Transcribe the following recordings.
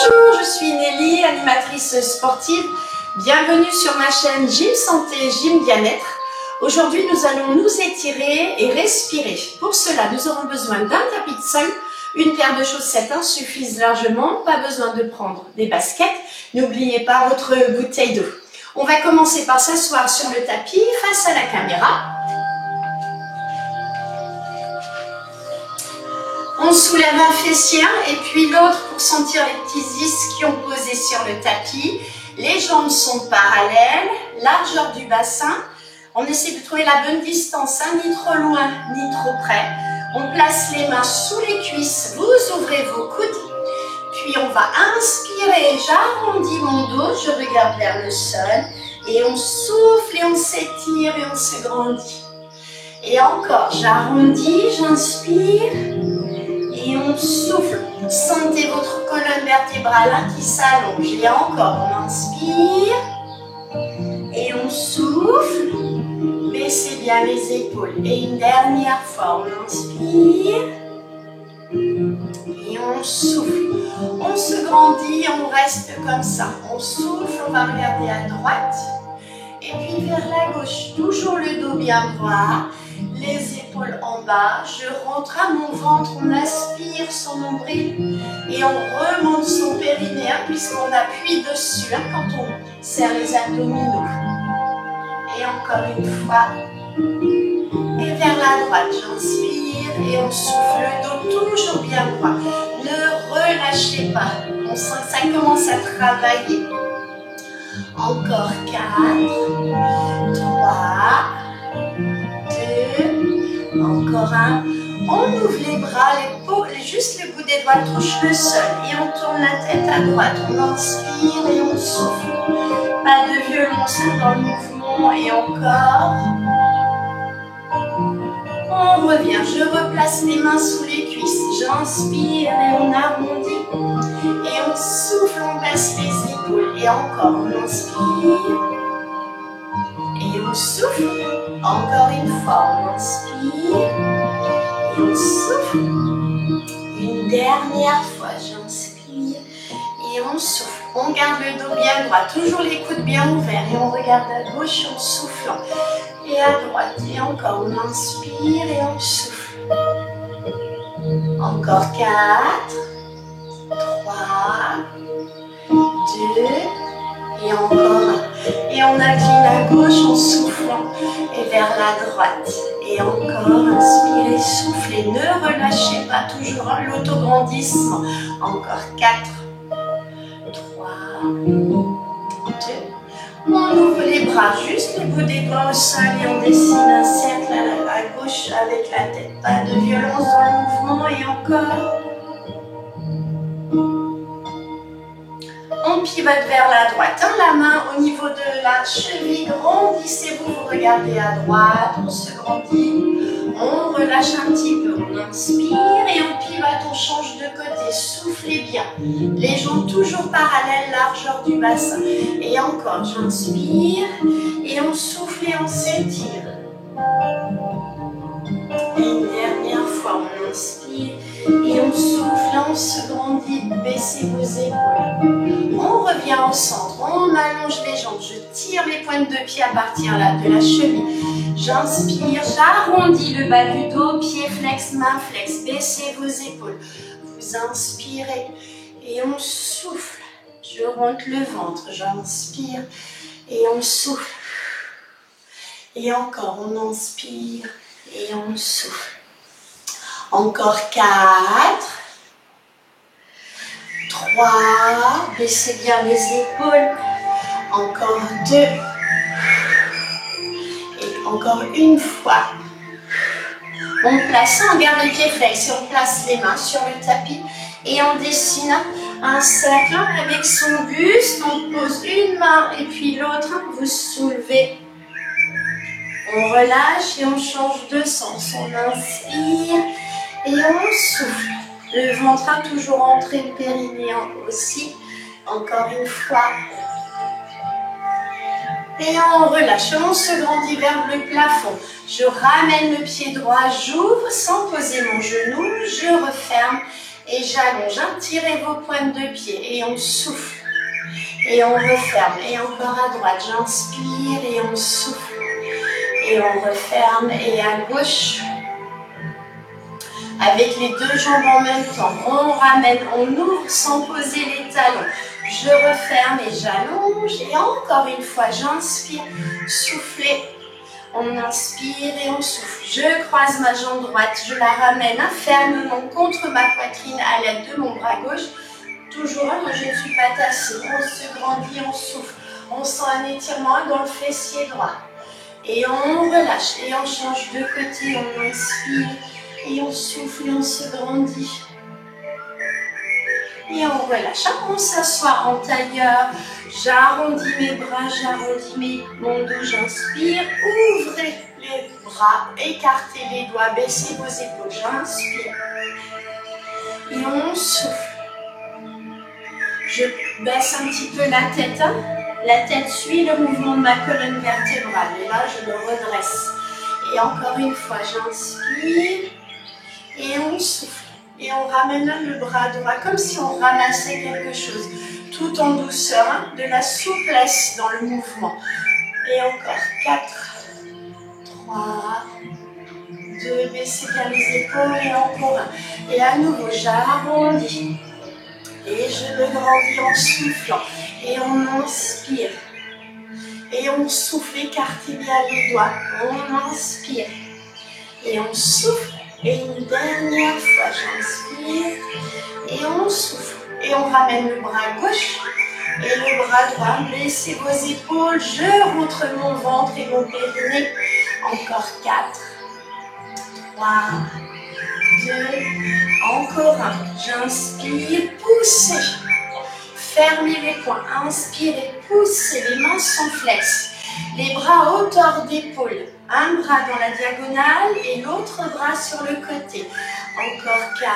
Bonjour, je suis Nelly, animatrice sportive. Bienvenue sur ma chaîne Gym Santé, Gym Bien-être. Aujourd'hui, nous allons nous étirer et respirer. Pour cela, nous aurons besoin d'un tapis de sol. Une paire de chaussettes suffisent largement. Pas besoin de prendre des baskets. N'oubliez pas votre bouteille d'eau. On va commencer par s'asseoir sur le tapis face à la caméra. On soulève un fessier et puis l'autre pour sentir les petits ischions posés sur le tapis. Les jambes sont parallèles, largeur du bassin. On essaie de trouver la bonne distance, ni trop loin, ni trop près. On place les mains sous les cuisses, vous ouvrez vos coudes. Puis on va inspirer, j'arrondis mon dos, je regarde vers le sol. Et on souffle et on s'étire et on se grandit. Et encore, j'arrondis, j'inspire. Et on souffle. Sentez votre colonne vertébrale qui s'allonge. Et encore, on inspire. Et on souffle. Baissez bien les épaules. Et une dernière fois, on inspire. Et on souffle. On se grandit, on reste comme ça. On souffle, on va regarder à droite. Et puis vers la gauche. Toujours le dos bien droit. Les épaules en bas, je rentre à mon ventre, on aspire son nombril et on remonte son périnée puisqu'on appuie dessus quand on serre les abdominaux. Et encore une fois. Et vers la droite, j'inspire et on souffle le dos toujours bien droit. Ne relâchez pas, on sent que ça commence à travailler. Encore 4, 3, encore un. On ouvre les bras, juste le bout des doigts touche le sol et on tourne la tête à droite. On inspire et on souffle. Pas de violence dans le mouvement et encore. On revient. Je replace les mains sous les cuisses. J'inspire et on arrondit. Et on souffle, on baisse les épaules. Et encore, on inspire. Et on souffle. Encore une fois, on inspire. Et on souffle. Une dernière fois, j'inspire. Et on souffle. On garde le dos bien droit. Toujours les coudes bien ouverts. Et on regarde à gauche en soufflant. Et à droite. Et encore, on inspire et on souffle. Encore 4, 3, 2, et encore un. Et on incline à gauche en soufflant et vers la droite. Et encore, inspirez, soufflez, ne relâchez pas, toujours l'autograndissement. Encore 4, 3, 2. On ouvre les bras, juste le bout des doigts au sol et on dessine un cercle à gauche avec la tête. Pas de violence dans le mouvement et encore. On pivote vers la droite, la main au niveau de la cheville, grandissez-vous, vous regardez à droite, on se grandit, on relâche un petit peu, on inspire et on pivote, on change de côté, soufflez bien, les jambes toujours parallèles, largeur du bassin, et encore, j'inspire, et on souffle et on s'étire, et une dernière fois, on inspire, et on souffle, on se grandit, baissez vos épaules. On revient au centre, on allonge les jambes, je tire les pointes de pied à partir là, de la cheville. J'inspire, j'arrondis le bas du dos, pied flex, main flex, baissez vos épaules. Vous inspirez et on souffle. Je remonte le ventre, j'inspire et on souffle. Et encore, on inspire et on souffle. Encore 4, 3, baissez bien les épaules, encore 2, et encore une fois. On place, on garde les pieds flex, et on place les mains sur le tapis et on dessine un cercle avec son buste, on pose une main et puis l'autre, vous soulevez. On relâche et on change de sens, on inspire et on souffle. Le ventre a toujours entré le périnée aussi. Encore une fois. Et on relâche. On se grandit vers le plafond. Je ramène le pied droit, j'ouvre sans poser mon genou. Je referme et j'allonge. Tirez vos pointes de pied et on souffle. Et on referme. Et encore à droite, j'inspire et on souffle. Et on referme. Et à gauche, avec les deux jambes en même temps, on ramène, on ouvre sans poser les talons. Je referme et j'allonge. Et encore une fois, j'inspire, soufflez. On inspire et on souffle. Je croise ma jambe droite, je la ramène fermement contre ma poitrine à l'aide de mon bras gauche. Toujours, moi je ne suis pas tassée. On se grandit, on souffle. On sent un étirement dans le fessier droit. Et on relâche. Et on change de côté. On inspire et on souffle et on se grandit. Et on relâche. On s'assoit en tailleur. J'arrondis mes bras, j'arrondis mon dos. J'inspire. Ouvrez les bras. Écartez les doigts. Baissez vos épaules. J'inspire. Et on souffle. Je baisse un petit peu la tête. La tête suit le mouvement de ma colonne vertébrale. Et là, je me redresse. Et encore une fois, j'inspire. Et on souffle. Et on ramène le bras droit comme si on ramassait quelque chose. Tout en douceur, de la souplesse dans le mouvement. Et encore 4, 3, 2, baissez bien les épaules et encore 1. Et à nouveau, j'arrondis. Et je me grandis en soufflant. Et on inspire. Et on souffle, écartez bien les doigts. On inspire. Et on souffle. Et une dernière fois, j'inspire. Et on souffle. Et on ramène le bras gauche. Et le bras droit. Baissez vos épaules. Je rentre mon ventre et mon périnée. Encore 4, 3, 2, encore 1. J'inspire, poussez. Fermez les poings. Inspirez, poussez. Les mains sont flexes. Les bras à hauteur d'épaule. Un bras dans la diagonale et l'autre bras sur le côté. Encore 4,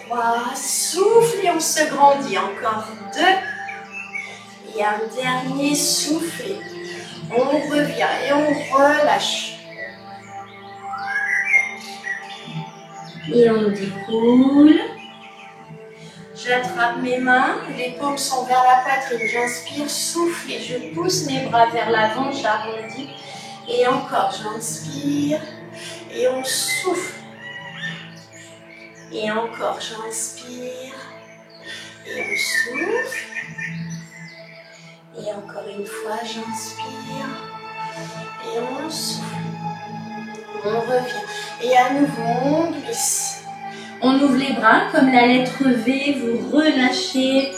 3, souffle et on se grandit. Encore 2. Et un dernier souffle. On revient et on relâche. Et on déroule. J'attrape mes mains, les paumes sont vers la poitrine. J'inspire, souffle et je pousse mes bras vers l'avant, j'arrondis. Et encore, j'inspire et on souffle. Et encore, j'inspire et on souffle. Et encore une fois, j'inspire et on souffle. On revient. Et à nouveau, on glisse. On ouvre les bras comme la lettre V, vous relâchez.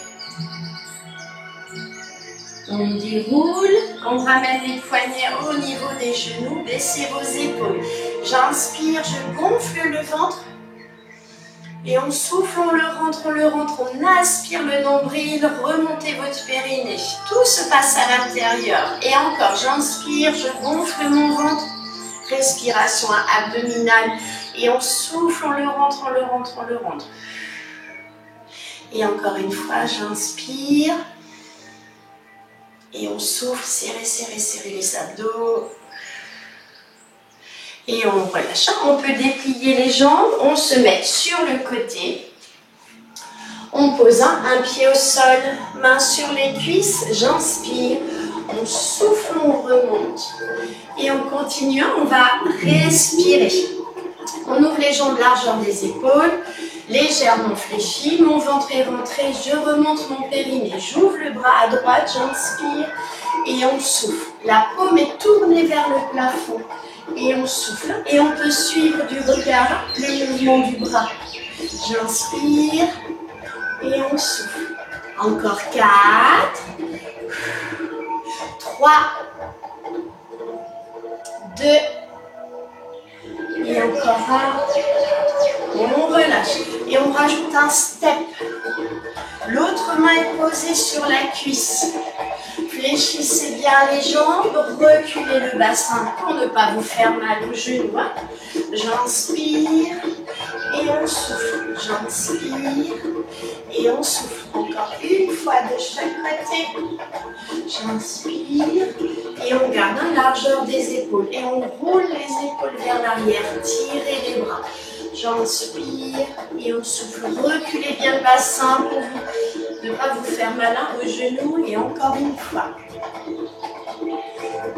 On déroule, on ramène les poignets au niveau des genoux, baissez vos épaules. J'inspire, je gonfle le ventre. Et on souffle, on le rentre, on aspire le nombril, remontez votre périnée. Tout se passe à l'intérieur. Et encore, j'inspire, je gonfle mon ventre. Respiration abdominale. Et on souffle, on le rentre. Et encore une fois, j'inspire. Et on souffle, serrez les abdos. Et on relâche. On peut déplier les jambes. On se met sur le côté. On pose un pied au sol, main sur les cuisses. J'inspire. On souffle, on remonte. Et on continue. On va respirer. On ouvre les jambes largeur des épaules, légèrement fléchies, mon ventre est rentré, je remonte mon périnée, j'ouvre le bras à droite, j'inspire et on souffle. La paume est tournée vers le plafond et on souffle. Et on peut suivre du regard le mouvement du bras. J'inspire et on souffle. Encore 4, 3, 2, et encore 1, on relâche et on rajoute un step. L'autre main est posée sur la cuisse. Fléchissez bien les jambes, reculez le bassin pour ne pas vous faire mal aux genoux. J'inspire et on souffle. J'inspire et on souffle. Encore une fois de chaque côté. J'inspire et on garde la largeur des épaules. Et on roule les épaules vers l'arrière. Tirez les bras. J'inspire et on souffle. Reculez bien le bassin pour ne pas vous faire malin aux genoux. Et encore une fois.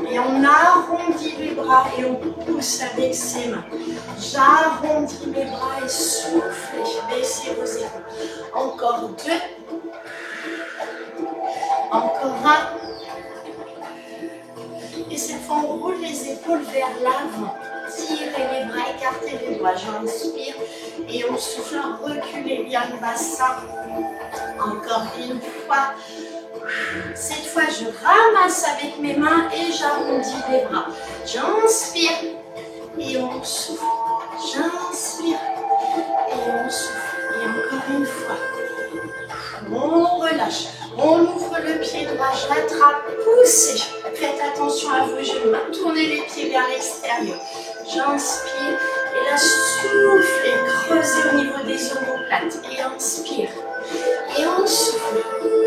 Et on arrondit les bras et on pousse avec ses mains. J'arrondis mes bras et soufflez. Baissez vos épaules. Encore 2. Encore 1. Et cette fois, on roule les épaules vers l'avant. Tirez les bras, écartez les doigts. J'inspire et on souffle. Reculez bien le bassin. Encore une fois. Cette fois, je ramasse avec mes mains et j'arrondis les bras. J'inspire et on souffle. J'inspire et on souffle. Et encore une fois. On relâche. On ouvre le pied droit, je l'attrape, poussez. Faites attention à vos genoux. Tournez les pieds vers l'extérieur. J'inspire et là, soufflez. Creusez au niveau des omoplates. Et inspire. Et on souffle.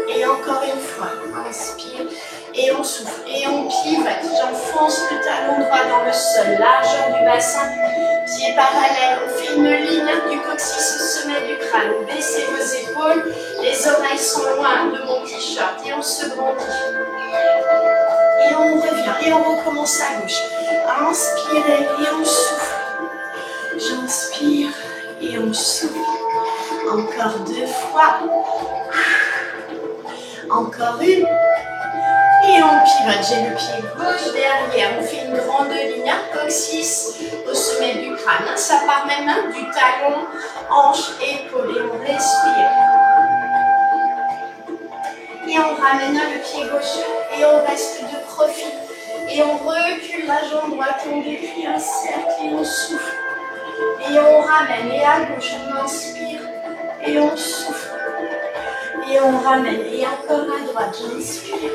Et encore une fois. Inspire. Et on souffle. Et on pivote. J'enfonce le talon droit dans le sol. Largeur du bassin. Pieds parallèles. On fait une ligne du coccyx au sommet du crâne. Baissez vos épaules. Les oreilles sont loin de mon t-shirt. Et on se grandit. Et on revient. Et on recommence à gauche. Inspirez et on souffle. J'inspire et on souffle. Encore 2 fois. Encore une. Et on pivote. J'ai le pied gauche derrière. On fait une grande ligne. Coccyx au sommet du crâne. Ça part même du talon, hanche, épaule. Et on respire. Et on ramène le pied gauche. Et on reste de profil. Et on recule la jambe droite. On décrit un cercle et on souffle. Et on ramène. Et à gauche, on inspire. Et on souffle. Et on ramène. Et encore à droite, j'inspire.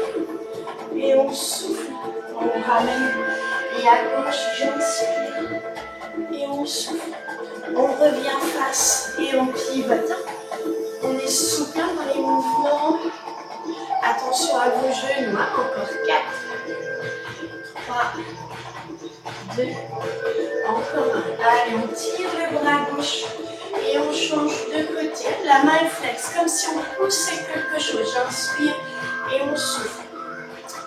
Et on souffle. On ramène. Et à gauche, j'inspire. Et on souffle. On revient face. Et on pivote. On est souple dans les mouvements. Attention à vos genoux. Encore 4. 3. 2. Encore 1. Allez, on tire le bras gauche. Et on change de côté. La main est flex, comme si on poussait quelque chose. J'inspire et on souffle.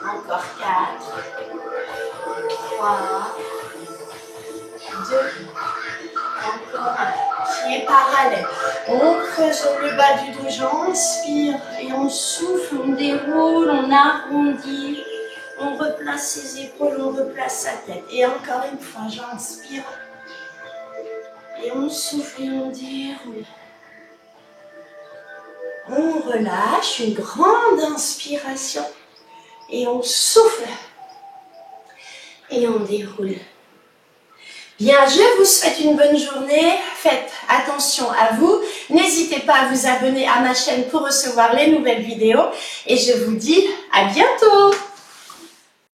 Encore 4. 3. 2. Encore 1. Pieds parallèles. On creuse le bas du dos. J'inspire et on souffle. On déroule, on arrondit. On replace ses épaules, on replace sa tête. Et encore une fois, j'inspire. Et on souffle et on déroule. On relâche, une grande inspiration. Et on souffle. Et on déroule. Bien, je vous souhaite une bonne journée. Faites attention à vous. N'hésitez pas à vous abonner à ma chaîne pour recevoir les nouvelles vidéos. Et je vous dis à bientôt.